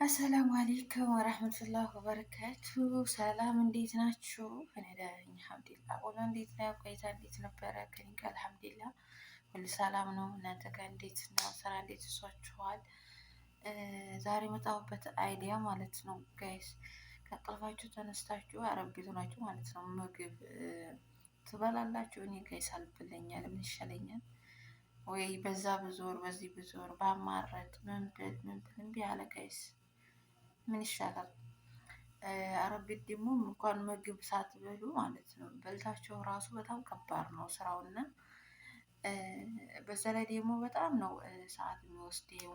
አሰላሙ አሌይኩም ወረህመቱላህ ወበረካቱ። ሰላም እንዴት ናችሁ? እኔ ደህና ነኝ አልሐምዱሊላህ። ውሎ እንዴት ነው? ቆይታ እንዴት ነበረ? ከእኔ ጋር አልሐምዱሊላህ ሁሉ ሰላም ነው። እናንተ ጋር እንዴት ነው? ስራ እንዴት ይዟችኋል? ዛሬ የመጣሁበት አይዲያ ማለት ነው ጋይስ፣ ከእንቅልፋችሁ ተነስታችሁ አረብ ቤት ሆናችሁ ማለት ነው ምግብ ትበላላችሁ። እኔ ጋይስ አልብለኛል፣ ምን ይሻለኛል? ወይ በዛ ብዙር በዚህ ብዙር ባማረጥ ምን ብል እምቢ አለ ጋይስ። ምን ይሻላል? አረብ ቤት ደግሞ እንኳን ምግብ ሳትበሉ ማለት ነው በልታቸው ራሱ በጣም ከባድ ነው ስራውና በዛ ላይ ደግሞ በጣም ነው ሰዓት የሚወስደው።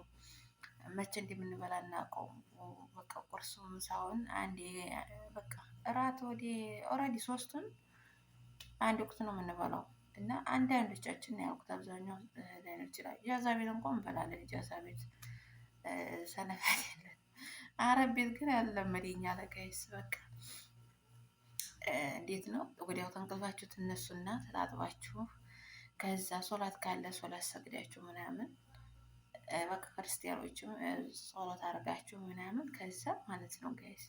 መቼ እንደምንበላ እናውቀውም። በቃ ቁርሱም ሳይሆን አንዴ በቃ እራት ወደ ኦልሬዲ ሶስቱን አንድ ወቅት ነው የምንበላው እና አንዳንዶቻችን ያውቁት አብዛኛው ላይኖር ይችላል። ኢጃዛ ቤት እንኳን እንበላለን። ኢጃዛ ቤት ሰነፍ አይደለን። አረብ ቤት ግን ያለመደኛ ለጋይስ በቃ እንዴት ነው ወዲያው ተንቅልፋችሁ ትነሱና ተጣጥባችሁ ከዛ ሶላት ካለ ሶላት ሰግዳችሁ ምናምን በቃ ክርስቲያኖችም ጸሎት አድርጋችሁ ምናምን ከዛ ማለት ነው ጋይስ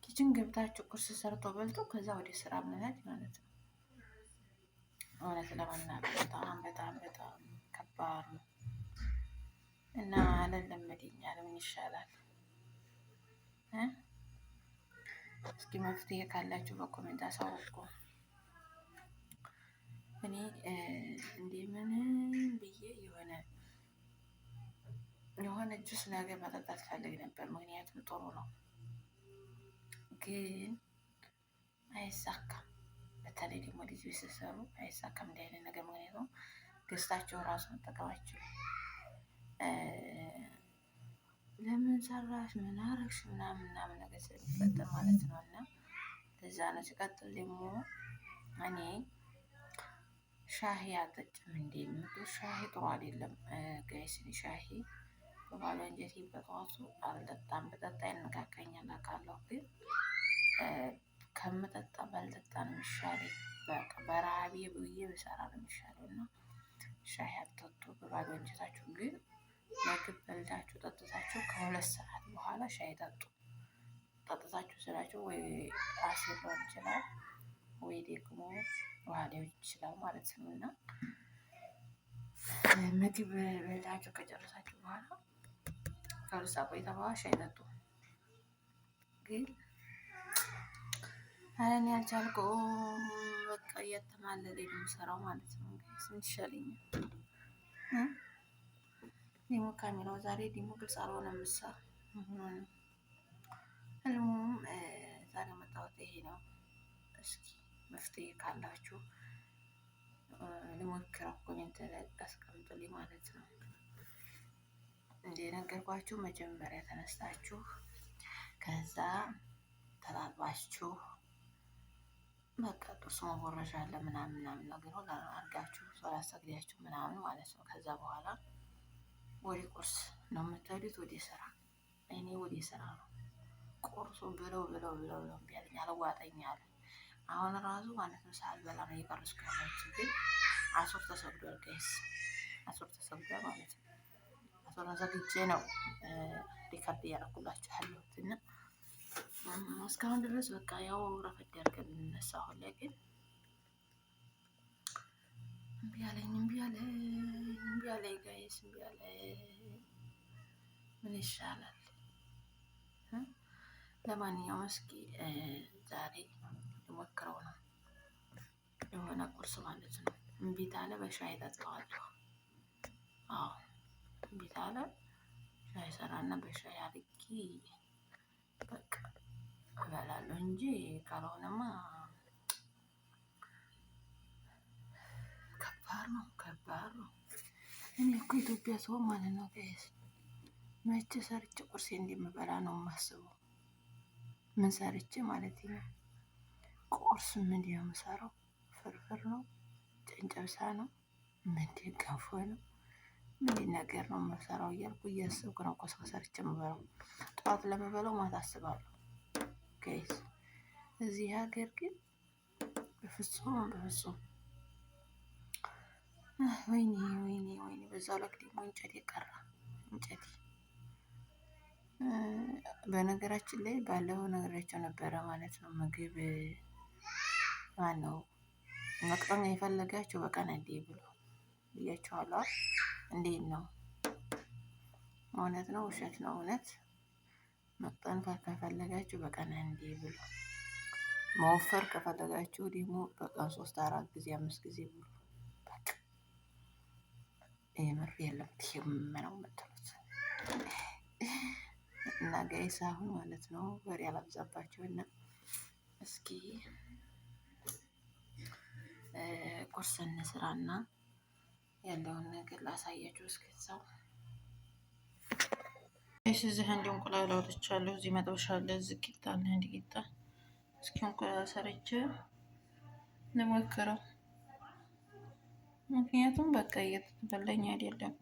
ኪችን ገብታችሁ ቁርስ ሰርቶ በልቶ ከዛ ወደ ስራ መሄድ ማለት ነው። እውነት ለመናገር በጣም በጣም በጣም ከባድ ነው እና አለመደኛል። ምን ይሻላል? እስኪ መፍትሄ ካላችሁ በኮሜንት አሳውቁ። እኔ እንደምንም ብዬ የሆነ ጁስ ነገር መጠጣት ፈልግ ነበር፣ ምክንያቱም ጥሩ ነው ግን አይሳካም። በተለይ ደግሞ ልጅ ሲሰሩ አይሳካም እንዲህ አይነት ነገር፣ ምክንያቱም ገዝታቸው ራሱ መጠቀማቸው ለምን ሰራሽ ምን አረግሽ ምናምን ምናምን ነገር ስለሚፈጠር ማለት ነው። እና ለዛ ነው። ሲቀጥል ደግሞ እኔ ሻሂ አልጠጭም እንዴ የምትሉ ሻሂ ጥሩ አይደለም ጋይስ። ሻሂ በባዶ አንጀቴ በጠዋቱ አልጠጣም። በጠጣ ያነቃቃኛል አውቃለሁ፣ ግን ከምጠጣ ባልጠጣ ነው የሚሻለኝ። በቃ በረሃቤ ብዬ ብሰራ ነው የሚሻለው። እና ሻሂ አትጠጡ በባዶ አንጀታችሁ። ግን ምግብ በልታችሁ ጠጥታችሁ ከሁለት ሰዓት በኋላ ሻይ ጠጡ። ጠጥታችሁ ስላችሁ ወይ አሲር ሊሆን ይችላል ወይ ደግሞ ውሃ ሊሆን ይችላል ማለት ነው። እና ምግብ በልታችሁ ከጨረሳችሁ በኋላ ከሁለት ሰዓት ቆይታ በኋላ ሻይ ጠጡ። ግን ኧረ እኔ አልቻልኩም። በቃ እያተማለለኝ ነው የምሰራው ማለት ነው። ስንት ይሻለኛል? ደግሞ ካሜራው ዛሬ ደግሞ ግልጽ አልሆነም። ምሳ ህልሙም ዛሬ መጣሁት ይሄ ነው። እስኪ መፍትሄ ካላችሁ ልሞክረው፣ ኮሜንት ላይ አስቀምጡልኝ ማለት ነው። እንደነገርኳችሁ መጀመሪያ ተነስታችሁ ከዛ ተጣጥባችሁ በቃ ጥርስ መቦረሻ አለ ምናምን ምናምን ነገር ሁሉ አድርጋችሁ ሶላት ሰግዳችሁ ምናምን ማለት ነው። ከዛ በኋላ ወደ ቁርስ ነው የምትሄዱት፣ ወደ ስራ። እኔ ወደ ስራ ነው። ቁርሱን ብለው ብለው ብለው ብለው እምቢ አለኝ፣ አልዋጠኝ አለ። አሁን ራሱ ማለት ነው ሳልበላ ነው የቀረስኩ ያላችሁ። ግን አሱር ተሰግዷል ጋይስ፣ አሱር ተሰግዷል ማለት ነው። አሱር ተሰግጄ ነው ሪከርድ እያደረኩላችሁ ያለሁት እና እስካሁን ድረስ በቃ ያው ረፈድ ያድርገን እንነሳ። አሁን ላይ ግን እምቢ አለኝ እምቢ አለኝ እምቢ አለኝ ጋይስ እምቢ አለኝ። ምን ይሻላል? ለማንኛውም እስኪ ዛሬ ልሞክረው ነው የሆነ ቁርስ ማለት ነው። እምቢ ካለ በሻይ እጠጣዋለሁ። አዎ እምቢ ካለ ሻይ ሰራና በሻይ አድርጌ በቃ እበላለሁ እንጂ ካልሆነማ ከባድ ነው። እኔ እኮ ኢትዮጵያ ሰው ማለት ነው ጋይስ መቼ ሰርቼ ቁርሴ እንደምበላ ነው የማስበው። ምን ሰርቼ ማለት ነው። ቁርስ ምንድን ነው የምሰራው? ፍርፍር ነው፣ ጨንጨብሳ ነው፣ ምንድን ገንፎ ነው፣ ምንድን ነገር ነው የምሰራው እያልኩ እያሰብኩ ነው እኮ ሰርቼ የምበላው። ጠዋት ለምበላው ማታ አስባለሁ ጋይስ። እዚህ ሀገር ግን በፍጹም በፍጹም። ወይኔ ወይኔ ወይኔ! በዛው ልክ ደግሞ እንጨት የቀራ እንጨት በነገራችን ላይ ባለፈው ነገራቸው ነበረ ማለት ነው። ምግብ ማነው መቅጠም የፈለጋችሁ በቀን እንዴ ብሎ ብያችኋለሁ። እንዴት ነው? እውነት ነው ውሸት ነው? እውነት መቅጠን ከፈለጋችሁ በቀን እንዴ ብሎ፣ መወፈር ከፈለጋችሁ ደግሞ በቀን 3-4 ጊዜ 5 ጊዜ ብሎ። የምር የለም ነው የምትሉት እና ጋይስ አሁን ማለት ነው ወሬ አላብዛባችሁ እና እስኪ ቁርስ እንስራና ያለውን ነገር ላሳያችሁ። እስኪ እዛው እዚህ አንድ እንቁላል አውጥቻለሁ። እዚህ መጥበሻ አለ፣ እዚህ ቂጣ አለ፣ አንድ ቂጣ። እስኪ እንቁላል ሰርቼ ልሞክረው። ምክንያቱም በቃ እየተበላኝ አይደለም።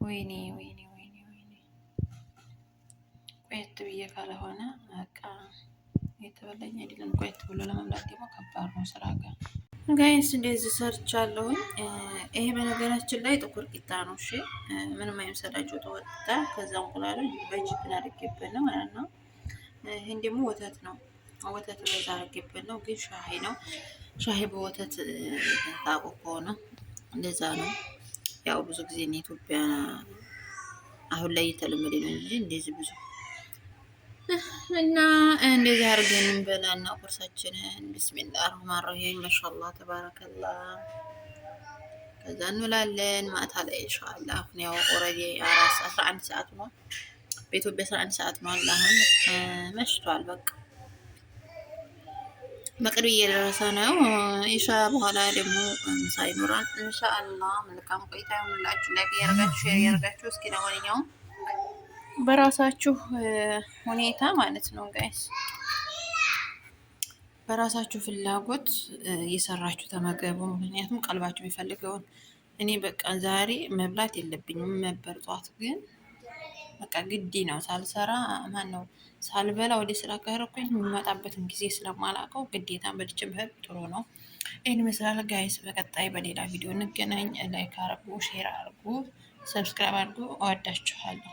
ወይኔ ወይኔ ወይኔ ወይኔ ቆየት ብዬ ካልሆነ በቃ እየተበላኝ አይደለም። ቆየት ብሎ ለመብላት ደግሞ ከባድ ነው ስራ ጋር። ጋይስ እንደዚህ ሰርቻለሁኝ። ይሄ በነገራችን ላይ ጥቁር ቂጣ ነው። እሺ ምንም አይመስላችሁ ጥቁር ቂጣ። ከዛ እንቁላሉን በጅብን አድርጌበት ነው ማለት ነው። ይሄን ደግሞ ወተት ነው። ወተት በዛ አድርጌበት ነው፣ ግን ሻሂ ነው። ሻሂ በወተት ታውቁ ከሆነ እንደዛ ነው። ያው ብዙ ጊዜ ኢትዮጵያ አሁን ላይ እየተለመደ ነው እንጂ እንደዚህ ብዙ እና እንደዚህ አድርገን እንበላና ቁርሳችንን ቢስሚላህ ረህማን ረሂም ማሻአላህ ተባረከላ። ከዛ እንውላለን ማታ ላይ ኢንሻአላህ። አሁን ያው ኦልሬዲ 11 ሰዓት ነው በኢትዮጵያ 11 ሰዓት ነው። አሁን መሽቷል። በቃ መቅሪብ እየደረሰ ነው። ኢሻ በኋላ ደግሞ ምሳ ይኖራል ኢንሻአላህ። መልካም ቆይታ ይሁንላችሁ። ላይክ ያርጋችሁ፣ ሼር ያርጋችሁ። እስኪ ለማንኛውም በራሳችሁ ሁኔታ ማለት ነው ጋይስ፣ በራሳችሁ ፍላጎት እየሰራችሁ ተመገቡ። ምክንያቱም ቀልባችሁ የሚፈልገውን እኔ በቃ ዛሬ መብላት የለብኝም ነበር ጧት፣ ግን በቃ ግዲ ነው ሳልሰራ ማን ነው ሳልበላ ወደ ስራ ከሄድኩኝ የሚመጣበትን ጊዜ ስለማላውቀው ግዴታ በልቼ ብሄድ ጥሩ ነው። ይህን ይመስላል ጋይስ። በቀጣይ በሌላ ቪዲዮ እንገናኝ። ላይክ አርጉ፣ ሼር አርጉ፣ ሰብስክራይብ አርጉ። እወዳችኋለሁ።